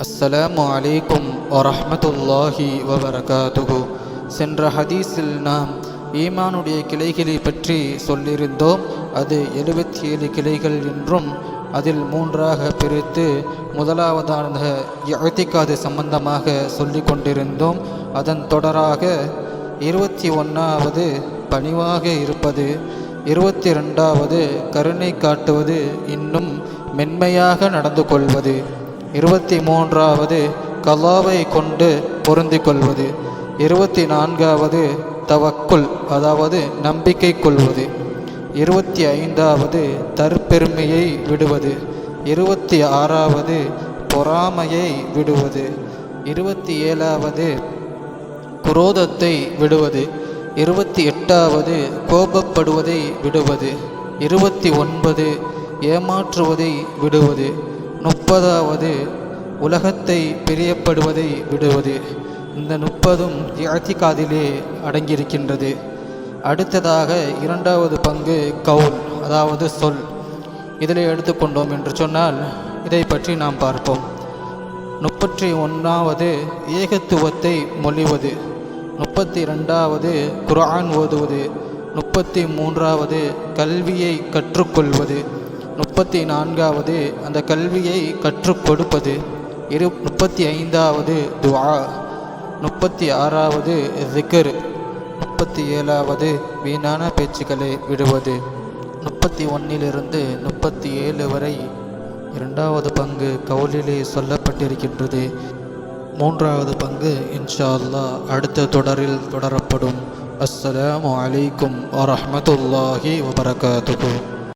அஸ்ஸலாமு அலைக்கும் வரஹ்மத்துல்லாஹி வபரகாத்துஹு. சென்ற ஹதீஸில் நாம் ஈமானுடைய கிளைகளை பற்றி சொல்லியிருந்தோம். அது 77 கிளைகள் என்றும் அதில் 3ஆக பிரித்து முதலாவதான இஅ்திகாது சம்பந்தமாக சொல்லி கொண்டிருந்தோம். அதன் தொடராக 21வது பணிவாக இருப்பது, 22வது கருணை காட்டுவது, இன்னும் மென்மையாக நடந்து கொள்வது, 23வது கலாவை கொண்டு பொருந்தி கொள்வது, 24வது தவக்குல் அதாவது நம்பிக்கை கொள்வது, 25வது தற்பெருமையை விடுவது, 26வது பொறாமையை விடுவது, 27வது குரோதத்தை விடுவது, 28வது கோபப்படுவதை விடுவது, 29 ஏமாற்றுவதை விடுவது, 30வது உலகத்தை பிரியப்படுவதை விடுவது. இந்த 30ம் இஅ்திகாதிலே அடங்கியிருக்கின்றது. அடுத்ததாக 2வது பங்கு கவுல் அதாவது சொல். இதில் எடுத்துக்கொண்டோம் என்று சொன்னால் இதை பற்றி நாம் பார்ப்போம். 31வது ஏகத்துவத்தை மொழிவது, 32வது குர்ஆன் ஓதுவது, 33வது கல்வியை கற்றுக்கொள்வது, 34வது அந்த கல்வியை கற்றுக் கொடுப்பது, 35வது துஆ, 36வது ஸிக்ர், 37வது வீணான பேச்சுக்களை விடுவது. 31லிருந்து 37 வரை 2வது பங்கு கவுலிலே சொல்லப்பட்டிருக்கின்றது. 3வது பங்கு இன்ஷா அல்லாஹ் அடுத்த தொடரில் தொடரப்படும். அஸ்ஸலாமு அலைக்கும் வரஹ்மத்துல்லாஹி வபரகாத்துஹு.